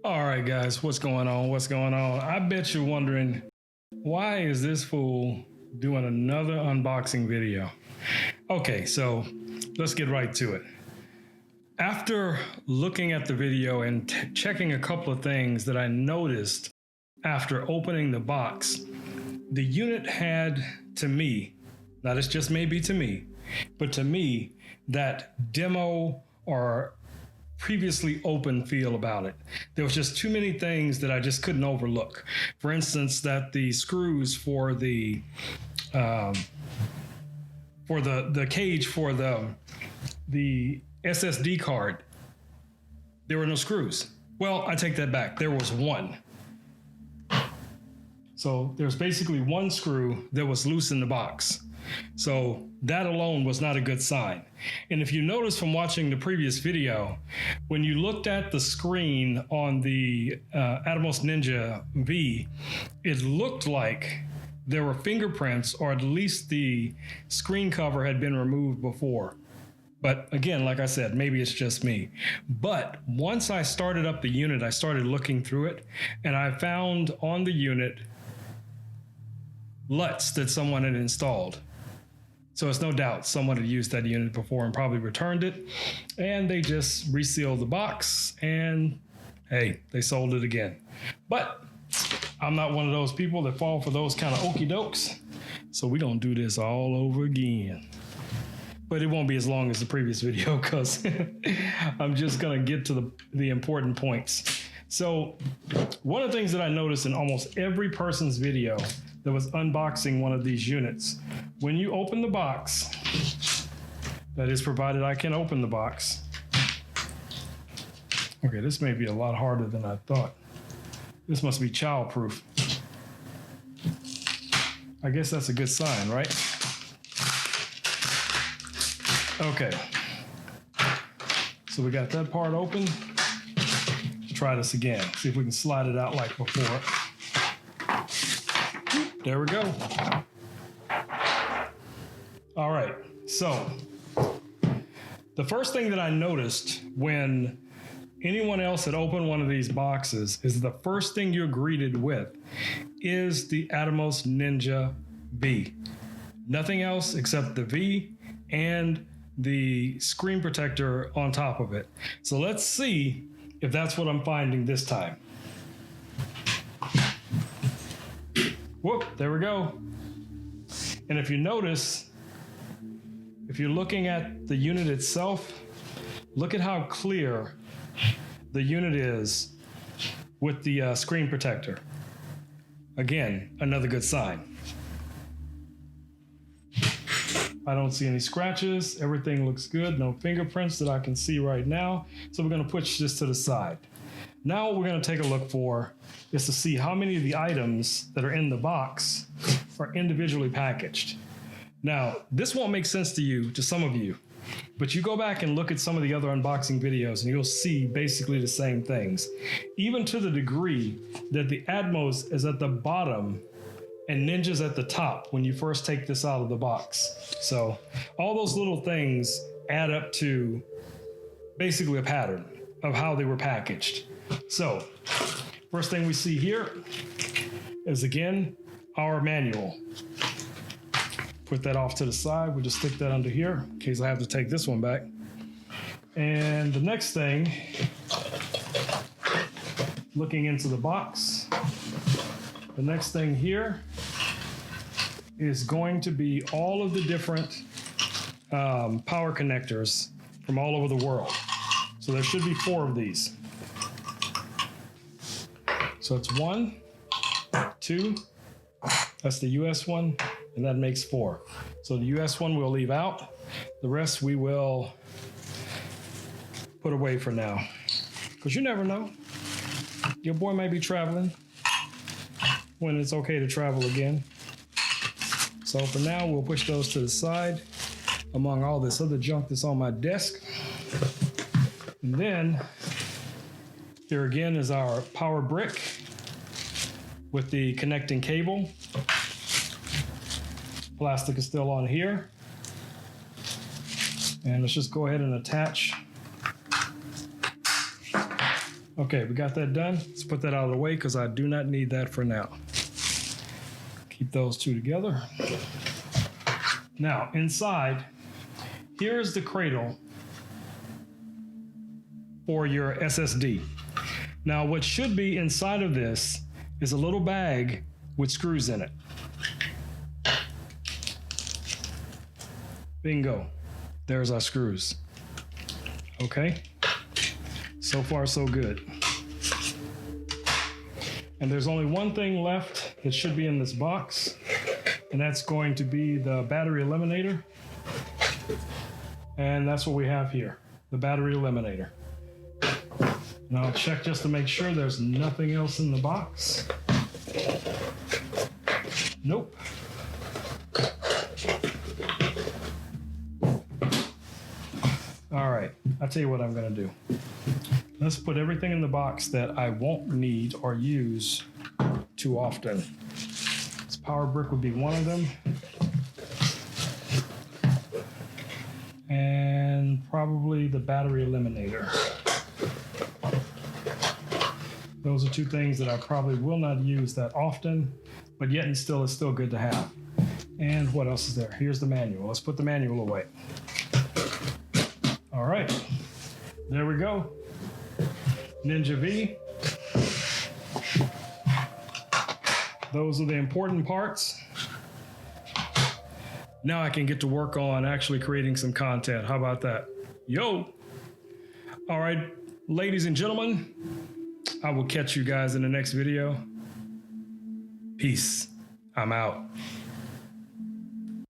All right, guys, what's going on? What's going on? I bet you're wondering, why is this fool doing another unboxing video? Okay, so let's get right to it. After looking at the video and checking a couple of things that I noticed after opening the box, the unit had, to me, now this just may be to me, but to me, that demo or previously open feel about it. There was just too many things that I just couldn't overlook. For instance, that the screws for the cage for the SSD card, there were no screws. Well, I take that back. There was one. So there's basically one screw that was loose in the box. So that alone was not a good sign. And if you notice from watching the previous video, when you looked at the screen on the Atomos Ninja V, it looked like there were fingerprints, or at least the screen cover had been removed before. But again, like I said, maybe it's just me. But once I started up the unit, I started looking through it, and I found on the unit LUTs that someone had installed. So it's no doubt someone had used that unit before and probably returned it, and they just resealed the box and hey, they sold it again. But I'm not one of those people that fall for those kind of okie dokes. So we're gonna do this all over again. But it won't be as long as the previous video because I'm just gonna get to the important points. So one of the things that I noticed in almost every person's video that was unboxing one of these units, when you open the box, that is provided I can open the box. Okay, this may be a lot harder than I thought. This must be childproof. I guess that's a good sign, right? Okay. So we got that part open. Let's try this again. See if we can slide it out like before. There we go. All right, so the first thing that I noticed when anyone else had opened one of these boxes is the first thing you're greeted with is the Atomos Ninja V. Nothing else except the V and the screen protector on top of it. So let's see if that's what I'm finding this time. Whoop, there we go. And if you notice, if you're looking at the unit itself, look at how clear the unit is with the screen protector. Again, another good sign. I don't see any scratches. Everything looks good. No fingerprints that I can see right now. So we're going to push this to the side. Now what we're going to take a look for is to see how many of the items that are in the box are individually packaged. Now, this won't make sense to you, to some of you, but you go back and look at some of the other unboxing videos and you'll see basically the same things, even to the degree that the Atomos is at the bottom and Ninja's at the top when you first take this out of the box. So all those little things add up to basically a pattern of how they were packaged. So first thing we see here is, again, our manual. Put that off to the side. We'll just stick that under here in case I have to take this one back. And the next thing, looking into the box, the next thing here is going to be all of the different power connectors from all over the world. So there should be 4 of these. So it's 1, 2, that's the US one, and that makes 4. So the US one we'll leave out. The rest we will put away for now. Because you never know. Your boy might be traveling when it's okay to travel again. So for now, we'll push those to the side among all this other junk that's on my desk. And then here again is our power brick with the connecting cable. Plastic is still on here. And let's just go ahead and attach Okay, we got that done. Let's put that out of the way because I do not need that for now. Keep those two together. Now, inside, here's the cradle for your SSD. Now, what should be inside of this is a little bag with screws in it. Bingo. There's our screws. Okay. So far, so good. And there's only one thing left that should be in this box, and that's going to be the battery eliminator. And that's what we have here, the battery eliminator. Now I'll check just to make sure there's nothing else in the box. Nope. All right, I'll tell you what I'm gonna do. Let's put everything in the box that I won't need or use too often. This power brick would be one of them. And probably the battery eliminator. Those are two things that I probably will not use that often, but yet and still it's still good to have. And what else is there? Here's the manual. Let's put the manual away. All right, there we go. Ninja V. Those are the important parts. Now I can get to work on actually creating some content. How about that? Yo! All right, ladies and gentlemen, I will catch you guys in the next video. Peace. I'm out.